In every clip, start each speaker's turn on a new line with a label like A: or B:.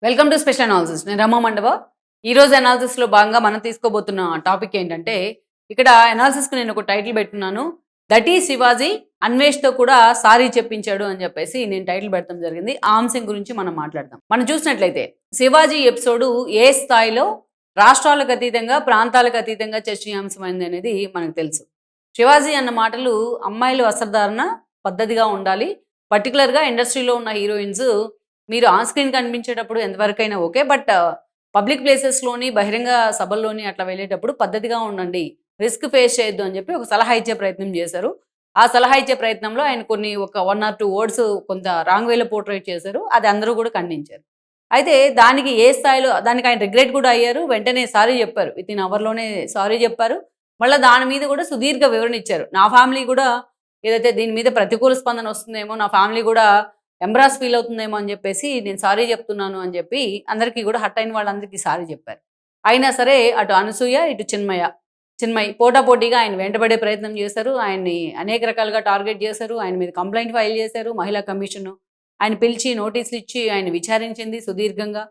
A: Welcome to special analysis. నేను రమా మండవ. ఈరోజు అనాలిసిస్లో భాగంగా మనం తీసుకోబోతున్న టాపిక్ ఏంటంటే, ఇక్కడ అనాలిసిస్కి నేను ఒక టైటిల్ పెట్టున్నాను. దట్ ఈ శివాజీ అన్వేష్తో కూడా సారీ చెప్పించాడు అని చెప్పేసి నేను టైటిల్ పెట్టడం జరిగింది. ఆ అంశం గురించి మనం మాట్లాడదాం. మనం చూసినట్లయితే శివాజీ ఎపిసోడు ఏ స్థాయిలో రాష్ట్రాలకు అతీతంగా, ప్రాంతాలకు అతీతంగా చర్చనీయాంశమైంది అనేది మనకు తెలుసు. శివాజీ అన్న మాటలు అమ్మాయిల వస్త్రధారణ పద్ధతిగా ఉండాలి. పర్టికులర్గా ఇండస్ట్రీలో ఉన్న హీరోయిన్స్ మీరు ఆన్ స్క్రీన్ కనిపించేటప్పుడు ఎంతవరకైనా ఓకే. బట్ పబ్లిక్ ప్లేసెస్‌లోని, బహిరంగ సభల్లోని అట్లా వెళ్ళేటప్పుడు పద్ధతిగా ఉండండి. రిస్క్ ఫేస్ చేయొద్దు అని చెప్పి ఒక సలహా ఇచ్చే ప్రయత్నం చేశారు. ఆ సలహా ఇచ్చే ప్రయత్నంలో ఆయన కొన్ని ఒక 1 ఆర్ 2 వర్డ్స్ కొంత రాంగ్ వేలో పోర్ట్రేట్ చేశారు. అది అందరూ కూడా ఖండించారు. అయితే దానికి ఏ స్థాయిలో దానికి ఆయన రిగ్రెట్ కూడా అయ్యారు. వెంటనే సారీ చెప్పారు. వితిన్ అవర్‌లోనే సారీ చెప్పారు. మళ్ళా దాని మీద కూడా సుదీర్ఘ వివరణ ఇచ్చారు. నా ఫ్యామిలీ కూడా ఏదైతే దీని మీద ప్రతికూల స్పందన వస్తుందేమో, నా ఫ్యామిలీ కూడా ఎంబ్రాస్ ఫీల్ అవుతుందేమో అని చెప్పేసి నేను సారీ చెప్తున్నాను అని చెప్పి అందరికీ కూడా హర్ట్ అయిన వాళ్ళందరికీ సారీ చెప్పారు. అయినా సరే అటు అనసూయ, ఇటు చిన్మయి పోటాపోటీగా ఆయన వెంటబడే ప్రయత్నం చేశారు. ఆయన్ని అనేక రకాలుగా టార్గెట్ చేశారు. ఆయన మీద కంప్లైంట్ ఫైల్ చేశారు. మహిళా కమిషన్ ఆయన పిలిచి నోటీసులు ఇచ్చి ఆయన విచారించింది సుదీర్ఘంగా.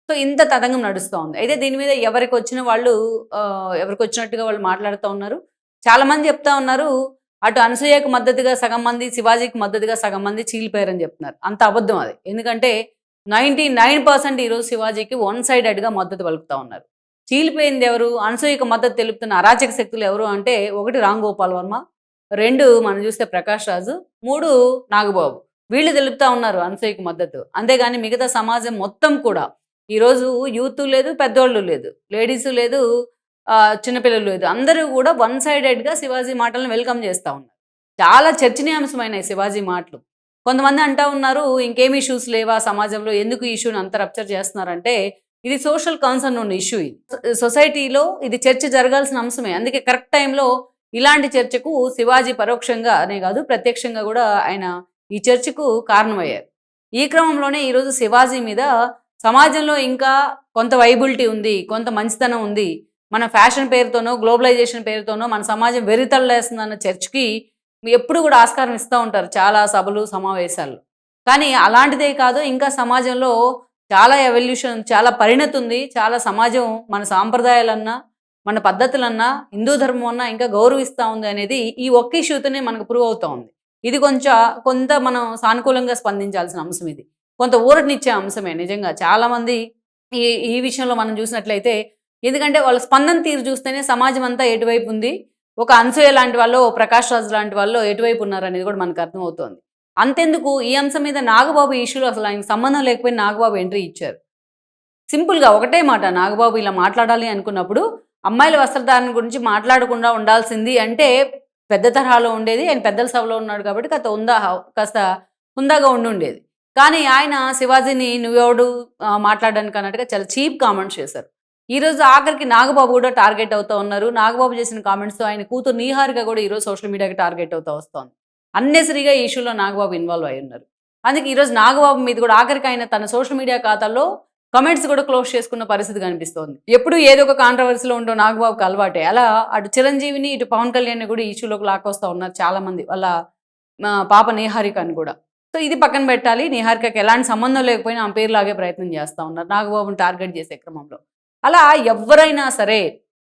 A: సో ఇంత తతంగం నడుస్తూ ఉంది. అయితే దీని మీద ఎవరికి వచ్చిన వాళ్ళు ఎవరికి వచ్చినట్టుగా వాళ్ళు మాట్లాడుతూ ఉన్నారు. చాలామంది చెప్తా ఉన్నారు, అటు అనసూయకు మద్దతుగా సగం మంది, శివాజీకి మద్దతుగా సగం మంది చీలిపోయారని చెప్తున్నారు. అంత అబద్ధం అది. ఎందుకంటే 99% ఈరోజు శివాజీకి వన్ సైడెడ్గా మద్దతు పలుకుతా ఉన్నారు. చీలిపోయింది ఎవరు? అనసూయకు మద్దతు తెలుపుతున్న అరాచక శక్తులు ఎవరు అంటే, 1 రామ్ గోపాల్ వర్మ, 2 మనం చూస్తే ప్రకాష్ రాజు, 3 నాగబాబు. వీళ్ళు తెలుపుతా ఉన్నారు అనసూయకు మద్దతు. అంతేగాని మిగతా సమాజం మొత్తం కూడా ఈరోజు యూత్ లేదు, పెద్దోళ్ళు లేదు, లేడీస్ లేదు, చిన్నపిల్లలు లేదు, అందరూ కూడా వన్ సైడెడ్గా శివాజీ మాటలను వెల్కమ్ చేస్తూ ఉన్నారు. చాలా చర్చనీయాంశమైనవి శివాజీ మాటలు. కొంతమంది అంటా ఉన్నారు, ఇంకేం ఇష్యూస్ లేవా సమాజంలో, ఎందుకు ఈ ఇష్యూని అంత రప్చర్ చేస్తున్నారంటే, ఇది సోషల్ కన్సర్న్ ఉన్న ఇష్యూ. ఇది సొసైటీలో ఇది చర్చ జరగాల్సిన అంశమే. అందుకే కరెక్ట్ టైంలో ఇలాంటి చర్చకు శివాజీ పరోక్షంగా అనే కాదు, ప్రత్యక్షంగా కూడా ఆయన ఈ చర్చకు కారణమయ్యారు. ఈ క్రమంలోనే ఈరోజు శివాజీ మీద సమాజంలో ఇంకా కొంత వైబిలిటీ ఉంది, కొంత మంచితనం ఉంది, మన ఫ్యాషన్ పేరుతోనో, గ్లోబలైజేషన్ పేరుతోనో మన సమాజం వెర్రితల్లేస్తుందన్న చర్చకి ఎప్పుడు కూడా ఆస్కారం ఇస్తూ ఉంటారు చాలా సభలు, సమావేశాలు. కానీ అలాంటిదే కాదు, ఇంకా సమాజంలో చాలా ఎవల్యూషన్, చాలా పరిణతి ఉంది. చాలా సమాజం మన సాంప్రదాయాలన్నా, మన పద్ధతులన్నా, హిందూ ధర్మం అన్నా ఇంకా గౌరవిస్తూ ఉంది అనేది ఈ ఒక్క ఇష్యూతోనే మనకు ప్రూవ్ అవుతూ ఉంది. ఇది కొంత మనం సానుకూలంగా స్పందించాల్సిన అంశం ఇది. కొంత ఊరటనిచ్చే అంశమే నిజంగా. చాలామంది ఈ ఈ విషయంలో మనం చూసినట్లయితే, ఎందుకంటే వాళ్ళ స్పందన తీరు చూస్తేనే సమాజం అంతా ఎటువైపు ఉంది, ఒక అనసూయ లాంటి వాళ్ళు, ప్రకాష్ రాజు లాంటి వాళ్ళు ఎటువైపు ఉన్నారనేది కూడా మనకు అర్థమవుతోంది. అంతెందుకు ఈ అంశం మీద నాగబాబు ఇష్యూలో అసలు ఆయనకు సంబంధం లేకపోయినా నాగబాబు ఎంట్రీ ఇచ్చారు. సింపుల్గా ఒకటే మాట, నాగబాబు ఇలా మాట్లాడాలి అనుకున్నప్పుడు అమ్మాయిల వస్త్రధారణ గురించి మాట్లాడకుండా ఉండాల్సింది అంటే పెద్ద తరహాలో ఉండేది. ఆయన పెద్దల సభలో ఉన్నాడు కాబట్టి కాస్త హుందాగా ఉండేది. కానీ ఆయన శివాజీని నువ్వెవడు మాట్లాడడానికి అన్నట్టుగా చాలా చీప్ కామెంట్స్ చేశారు. ఈరోజు ఆఖరికి నాగబాబు కూడా టార్గెట్ అవుతూ ఉన్నారు. నాగబాబు చేసిన కామెంట్స్తో ఆయన కూతురు నీహారిక కూడా ఈరోజు సోషల్ మీడియాకి టార్గెట్ అవుతూ వస్తోంది. అన్నెసరీగా ఈ ఇష్యూలో నాగబాబు ఇన్వాల్వ్ అయి ఉన్నారు. అందుకే ఈరోజు నాగబాబు మీద కూడా ఆఖరికి ఆయన తన సోషల్ మీడియా ఖాతాల్లో కమెంట్స్ కూడా క్లోజ్ చేసుకున్న పరిస్థితి కనిపిస్తోంది. ఎప్పుడు ఏదో ఒక కాంట్రవర్సీలో ఉండో నాగబాబుకి అలవాటే. అలా అటు చిరంజీవిని, ఇటు పవన్ కళ్యాణ్ని కూడా ఈ ఇష్యూలోకి లాక్కొస్తూ ఉన్నారు చాలామంది, వాళ్ళ పాప నీహారికని కూడా. సో ఇది పక్కన పెట్టాలి. నీహారికకి ఎలాంటి సంబంధం లేకపోయినా ఆమె పేరు లాగే ప్రయత్నం చేస్తూ ఉన్నారు నాగబాబుని టార్గెట్ చేసే క్రమంలో. అలా ఎవరైనా సరే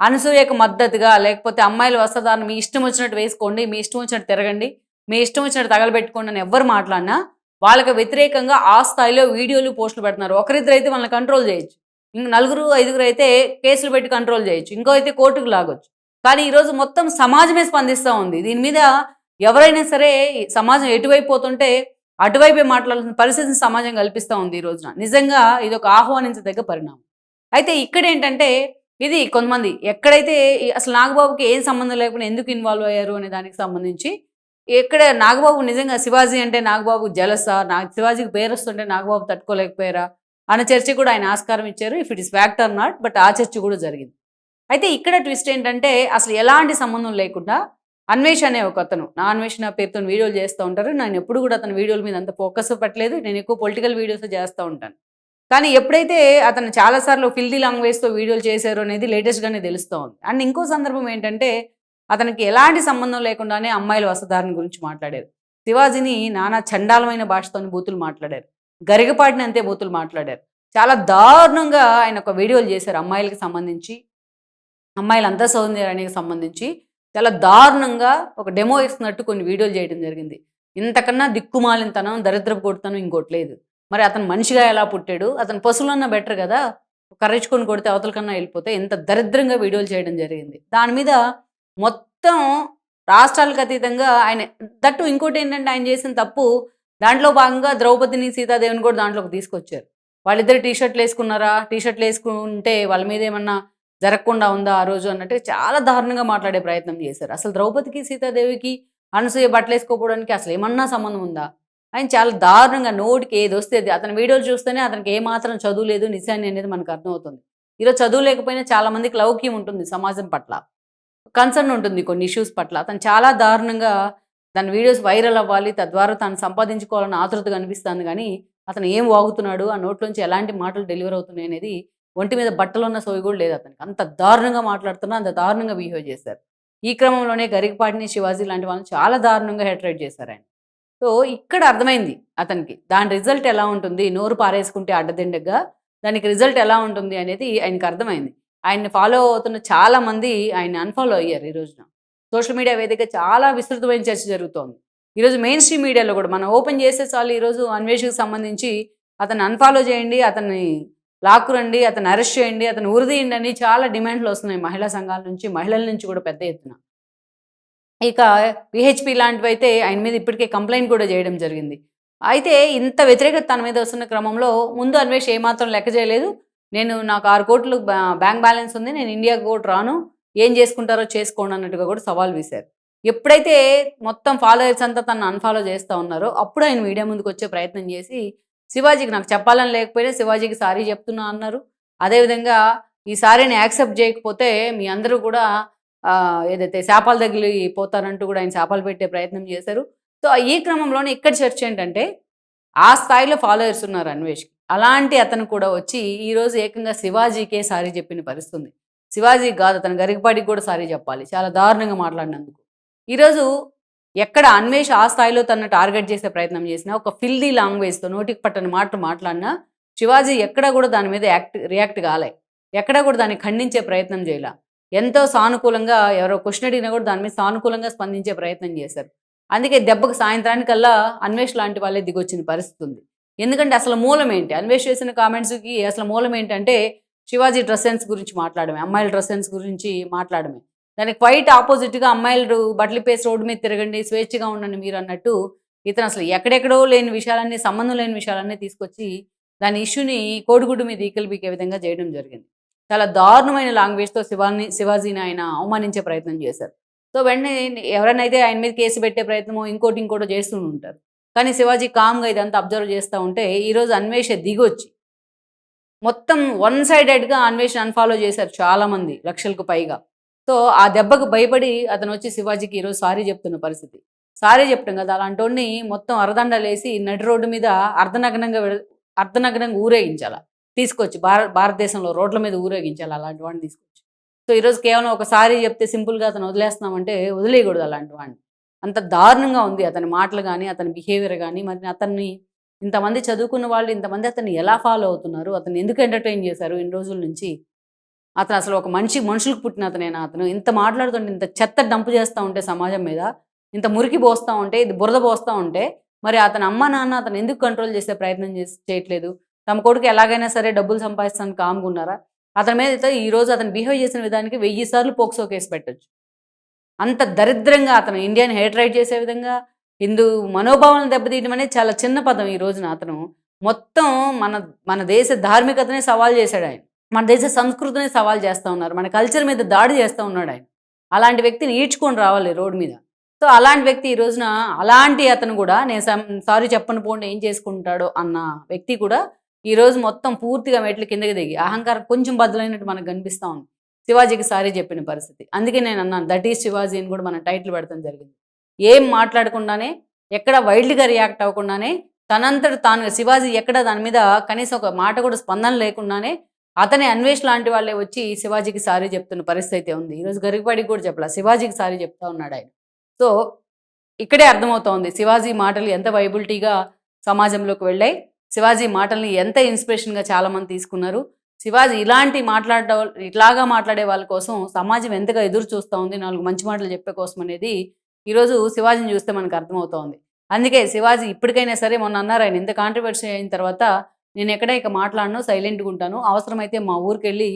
A: అనసూయకు మద్దతుగా, లేకపోతే అమ్మాయిల వస్త్రధారణ మీ ఇష్టం వచ్చినట్టు వేసుకోండి, మీ ఇష్టం వచ్చినట్టు తిరగండి, మీ ఇష్టం వచ్చినట్టు తగలబెట్టుకోండి అని ఎవరు మాట్లాడినా వాళ్ళకి వ్యతిరేకంగా ఆ స్థాయిలో వీడియోలు, పోస్టులు పెడుతున్నారు. ఒకరిద్దరు అయితే వాళ్ళని కంట్రోల్ చేయొచ్చు, ఇంక 4, 5 అయితే కేసులు పెట్టి కంట్రోల్ చేయొచ్చు, ఇంకో అయితే కోర్టుకు లాగొచ్చు. కానీ ఈరోజు మొత్తం సమాజమే స్పందిస్తూ ఉంది. దీని మీద ఎవరైనా సరే సమాజం ఎటువైపు పోతుంటే అటువైపే మాట్లాడాల్సిన పరిస్థితిని సమాజం కల్పిస్తూ ఉంది ఈ రోజున. నిజంగా ఇది ఒక ఆహ్వానించదగ్గ పరిణామం. అయితే ఇక్కడ ఏంటంటే, ఇది కొంతమంది ఎక్కడైతే అసలు నాగబాబుకి ఏం సంబంధం లేకుండా ఎందుకు ఇన్వాల్వ్ అయ్యారు అనే దానికి సంబంధించి, ఎక్కడ నాగబాబు నిజంగా శివాజీ అంటే నాగబాబు జలసా, శివాజీకి పేరు వస్తుంటే నాగబాబు తట్టుకోలేకపోయారా అన్న చర్చ కూడా ఆయన ఆస్కారం ఇచ్చారు. If it is fact are not, but ఆ చర్చ కూడా జరిగింది. అయితే ఇక్కడ ట్విస్ట్ ఏంటంటే, అసలు ఎలాంటి సంబంధం లేకుండా అన్వేష్ అనే ఒక అతను, నా అన్వేషణ పేరుతో వీడియోలు చేస్తూ ఉంటారు. నేను ఎప్పుడు కూడా అతని వీడియోల మీద అంత ఫోకస్ పెట్టలేదు. నేను ఎక్కువ పొలిటికల్ వీడియోస్ చేస్తూ ఉంటాను. కానీ ఎప్పుడైతే అతను చాలాసార్లు ఫిల్దీ లాంగ్వేజ్తో వీడియోలు చేశారు అనేది లేటెస్ట్గానే తెలుస్తూ ఉంది. అండ్ ఇంకో సందర్భం ఏంటంటే, అతనికి ఎలాంటి సంబంధం లేకుండానే అమ్మాయిల వస్త్రధారణ గురించి మాట్లాడారు. శివాజీని నానా చండాలమైన భాషతోని బూతులు మాట్లాడారు. గరిగపాటిని అంతే బూతులు మాట్లాడారు. చాలా దారుణంగా ఆయన ఒక వీడియోలు చేశారు అమ్మాయిలకి సంబంధించి. అమ్మాయిలంతా సౌందర్యానికి సంబంధించి చాలా దారుణంగా ఒక డెమో ఇస్తున్నట్టు కొన్ని వీడియోలు చేయడం జరిగింది. ఇంతకన్నా దిక్కుమాలినతనం, దరిద్రపు కొడుతనం ఇంకోటి లేదు. మరి అతను మనిషిగా ఎలా పుట్టాడు? అతను పశువులన్నా బెటర్ గదా! కర్రెచ్చుకొని కొడితే అవతల కన్నా ఎళ్ళిపోతే ఇంత దరిద్రంగా వీడియోలు చేయడం జరిగింది. దాని మీద మొత్తం రాష్ట్రాలకు అతీతంగా ఆయన దట్టు ఇంకోటేంటంటే ఆయన చేసిన తప్పు దాంట్లో భాగంగా ద్రౌపదిని, సీతాదేవిని కూడా దాంట్లోకి తీసుకొచ్చారు. వాళ్ళిద్దరు టీ షర్ట్‌లేసుకున్నారా? టీ షర్ట్‌లేసుకుంటే వాళ్ళ మీద ఏమన్నా జరగకుండా ఉందా ఆ రోజు అన్నట్టుగా చాలా దారుణంగా మాట్లాడే ప్రయత్నం చేశారు. అసలు ద్రౌపదికి, సీతాదేవికి, అనసూయ బట్టలేసుకోపోవడానికి అసలు ఏమన్నా సంబంధం ఉందా? ఆయన చాలా దారుణంగా నోటికి ఏదొస్తే అది అతని వీడియోలు చూస్తేనే అతనికి ఏమాత్రం చదువు లేదు, నిశాని అనేది మనకు అర్థమవుతుంది. ఈరోజు చదువు లేకపోయినా చాలా మందికి లౌక్యం ఉంటుంది సమాజం పట్ల. కన్సర్న్ ఉంటుంది కొన్ని ఇష్యూస్ పట్ల. అతను చాలా దారుణంగా దాని వీడియోస్ వైరల్ అవ్వాలి. తద్వారా తాను సంపాదించుకోవాలన్న ఆతృత కనిపిస్తుంది గానీ, అతను ఏం వాగుతున్నాడు? ఆ నోట్లోంచి ఎలాంటి మాటలు డెలివర్ అవుతున్నాయనేది ఒంటి మీద బట్టలున్న సోయి కూడా లేదు అతనికి. అంత దారుణంగా మాట్లాడుతున్నా, అంత దారుణంగా బిహేవ్ చేశారు. ఈ క్రమంలోనే గరికపాటిని, శివాజీ లాంటి వాళ్ళని చాలా దారుణంగా హెట్రేట్ చేశారాయన. సో, ఇక్కడ అర్థమైంది అతనికి. దాని రిజల్ట్ ఎలా ఉంటుంది? నోరు పారేసుకుంటే అడ్డదిండగ్గా దానికి రిజల్ట్ ఎలా ఉంటుంది అనేది ఆయనకి అర్థమైంది. ఆయన్ని ఫాలో అవుతున్న చాలామంది ఆయన్ని అన్‌ఫాలో అయ్యారు ఈ రోజున. సోషల్ మీడియా వేదికగా చాలా విస్తృతమైన చర్చ జరుగుతోంది. ఈరోజు మెయిన్ స్ట్రీమ్ మీడియాలో కూడా మనం ఓపెన్ చేస్తే చాలు ఈరోజు అన్వేషణకు సంబంధించి అతన్ని అన్‌ఫాలో చేయండి, అతన్ని లాక్కురండి, అతన్ని అరెస్ట్ చేయండి, అతన్ని ఉరిదీయండి అని చాలా డిమాండ్‌లు వస్తున్నాయి మహిళా సంఘాల నుంచి, మహిళల నుంచి కూడా పెద్ద ఎత్తున. ఇక పీహెచ్‌పీ లాంటివైతే ఆయన మీద ఇప్పటికే కంప్లెయింట్ కూడా చేయడం జరిగింది. అయితే ఇంత వ్యతిరేకత తన మీద వస్తున్న క్రమంలో ముందు అన్వేష్ ఏమాత్రం లెక్క చేయలేదు. నాకు 6,00,00,000 బ్యాంక్ బ్యాలెన్స్ ఉంది. నేను ఇండియాకి కూడా రాను. ఏం చేసుకుంటారో చేసుకోండి అన్నట్టుగా కూడా సవాల్ విసారు. ఎప్పుడైతే మొత్తం ఫాలోవర్స్ అంతా తనను అన్‌ఫాలో చేస్తా ఉన్నారో అప్పుడు ఆయన మీడియా ముందుకొచ్చే ప్రయత్నం చేసి శివాజీకి నాకు చెప్పాలని లేకపోయినా శివాజీకి సారీ చెప్తున్నా అన్నారు. అదేవిధంగా ఈ సారీని యాక్సెప్ట్ చేయకపోతే మీ అందరూ కూడా ఏదైతే శాపాలు తగిలి పోతారంటూ కూడా ఆయన శాపాలు పెట్టే ప్రయత్నం చేశారు. సో, ఈ క్రమంలోనే ఇక్కడ చర్చ ఏంటంటే, ఆ స్థాయిలో ఫాలోవర్స్ ఉన్నారు అన్వేష్‌కి. అలాంటి అతను కూడా వచ్చి ఈరోజు ఏకంగా శివాజీకే సారీ చెప్పిన పరిస్థితి ఉంది. శివాజీకి కాదు అతను గరికపాటికి కూడా సారీ చెప్పాలి. చాలా దారుణంగా మాట్లాడినందుకు. ఈరోజు ఎక్కడ అన్వేష్ ఆ స్థాయిలో తనను టార్గెట్ చేసే ప్రయత్నం చేసినా, ఒక ఫిల్దీ లాంగ్వేజ్‌తో నోటికి పట్టని మాటలు మాట్లాడినా, శివాజీ ఎక్కడా కూడా దాని మీద రియాక్ట్ కాలే. ఎక్కడా కూడా దాన్ని ఖండించే ప్రయత్నం చేయలా. ఎంతో సానుకూలంగా ఎవరో క్వెషన్ అడిగినా కూడా దాని మీద సానుకూలంగా స్పందించే ప్రయత్నం చేశారు. అందుకే దెబ్బకు సాయంత్రానికల్లా అన్వేష్ లాంటి వాళ్ళే దిగొచ్చిన పరిస్థితి ఉంది. ఎందుకంటే అసలు మూలం ఏంటి? అన్వేష్ చేసిన కామెంట్స్‌కి అసలు మూలం ఏంటంటే శివాజీ డ్రెస్ సెన్స్ గురించి మాట్లాడడమే. అమ్మాయిల డ్రెస్ సెన్స్ గురించి మాట్లాడడమే. దానికి క్వైట్ ఆపోజిట్‌గా అమ్మాయిలు బట్టలిప్పేసి రోడ్డు మీద తిరగండి, స్వేచ్ఛగా ఉండండి మీరన్నట్టు ఇతను అసలు ఎక్కడెక్కడో లేని విషయాలన్నీ, సంబంధం లేని విషయాలన్నీ తీసుకొచ్చి దాని ఇష్యూని కోడిగుడ్డు మీద ఈకలు పీకే విధంగా చేయడం జరిగింది. చాలా దారుణమైన లాంగ్వేజ్‌తో శివాజీని ఆయన అవమానించే ప్రయత్నం చేశారు. సో, వెంటనే ఎవరైనైతే ఆయన మీద కేసు పెట్టే ప్రయత్నమో, ఇంకోటో చేస్తూ ఉంటారు. కానీ శివాజీ కామ్‌గా ఇదంతా అబ్జర్వ్ చేస్తా ఉంటే, ఈరోజు అన్వేష దిగొచ్చి మొత్తం వన్ సైడెడ్‌గా అన్వేషణ అన్‌ఫాలో చేశారు చాలామంది లక్షలకు పైగా. సో, ఆ దెబ్బకు భయపడి అతనొచ్చి శివాజీకి ఈరోజు సారీ చెప్తున్న పరిస్థితి. సారీ చెప్పడం కాదు అలాంటోడిని మొత్తం అరదండలేసి నడి రోడ్డు మీద అర్ధనగ్నంగా ఊరేగించాల. తీసుకొచ్చి భారతదేశంలో రోడ్ల మీద ఊరేగించాలి అలాంటి వాడిని తీసుకొచ్చి. సో, ఈరోజు కేవలం ఒక సారీ చెప్తే సింపుల్‌గా అతను వదిలేస్తున్నామంటే వదిలేయకూడదు అలాంటి వాడిని. అంత దారుణంగా ఉంది అతని మాటలు గాని, అతని బిహేవియర్ గాని, మరి అతన్ని ఇంతమంది చదువుకున్న వాళ్ళు ఇంతమంది అతన్ని ఎలా ఫాలో అవుతున్నారు? అతన్ని ఎందుకు ఎంటర్‌టైన్ చేశారు ఇన్ని రోజుల నుంచి? అతను అసలు ఒక మనుషులకు పుట్టిన అతనేనా అతను? ఇంత మాట్లాడుతుంటే, ఇంత చెత్త డంప్ చేస్తా ఉంటే సమాజం మీద, ఇంత మురికి పోస్తా ఉంటే, ఇది బురద పోస్తా ఉంటే, మరి అతని అమ్మ, నాన్న అతను ఎందుకు కంట్రోల్ చేసే ప్రయత్నం చేయట్లేదు? తమ కొడుకు ఎలాగైనా సరే డబ్బులు సంపాదిస్తానికి కామ్‌గా ఉన్నారా? అతని మీద అయితే ఈరోజు అతను బిహేవ్ చేసిన విధానానికి 1000 సార్లు పోక్సో కేసు పెట్టొచ్చు. అంత దరిద్రంగా అతను ఇండియాని హేట్రైట్ చేసే విధంగా, హిందూ మనోభావాలను దెబ్బతీయడం అనేది చాలా చిన్న పదం ఈ రోజున అతను. మొత్తం మన మన దేశ ధార్మికతనే సవాల్ చేశాడాయన. మన దేశ సంస్కృతిని సవాల్ చేస్తా ఉన్నారు. మన కల్చర్ మీద దాడి చేస్తా ఉన్నాడాయన. అలాంటి వ్యక్తిని ఈడ్చుకొని రావాలి రోడ్డు మీద. సో, అలాంటి వ్యక్తి ఈ రోజున అలాంటి అతను కూడా నేను సారీ చెప్పను పోండి ఏం చేసుకుంటాడో అన్న వ్యక్తి కూడా ఈరోజు మొత్తం పూర్తిగా మెట్లు కిందకి దిగి అహంకారం కొంచెం బదులైనట్టు మనకు కనిపిస్తా ఉంది. శివాజీకి సారీ చెప్పిన పరిస్థితి. అందుకే నేను అన్నాను దట్ ఈజ్ శివాజీ అని కూడా మనం టైటిల్ పెడతాం జరిగింది. ఏం మాట్లాడకుండానే, ఎక్కడ వైల్డ్‌గా రియాక్ట్ అవ్వకుండానే, తనంతట తానుగా శివాజీ ఎక్కడ దాని మీద కనీసం ఒక మాట కూడా స్పందన లేకుండానే, అతనే అన్వేష్ లాంటి వాళ్ళే వచ్చి శివాజీకి సారీ చెప్తున్న పరిస్థితి అయితే ఉంది. ఈరోజు గరికపాటికి కూడా చెప్పలా. శివాజీకి సారీ చెప్తా ఉన్నాడాయన. సో, ఇక్కడే అర్థమవుతోంది శివాజీ మాటలు ఎంత వైబిలిటీగా సమాజంలోకి వెళ్ళాయి. శివాజీ మాటల్ని ఎంత ఇన్స్పిరేషన్గా చాలామంది తీసుకున్నారు. శివాజీ ఇట్లాగా మాట్లాడే వాళ్ళ కోసం సమాజం ఎంతగా ఎదురు చూస్తూ ఉంది 4 మంచి మాటలు చెప్పే కోసం అనేది ఈరోజు శివాజీని చూస్తే మనకు అర్థమవుతా ఉంది. అందుకే శివాజీ ఇప్పటికైనా సరే, మొన్న అన్నారు ఆయన ఇంత కాంట్రవర్సీ అయిన తర్వాత, నేను ఎక్కడ ఇక మాట్లాడను, సైలెంట్గా ఉంటాను, అవసరమైతే మా ఊరికెళ్ళి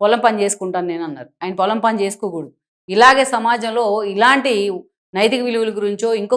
A: పొలం పని చేసుకుంటాను నేను అన్నారు. ఆయన పొలం పని చేసుకోకూడదు. ఇలాగే సమాజంలో ఇలాంటి నైతిక విలువల గురించో ఇంకొక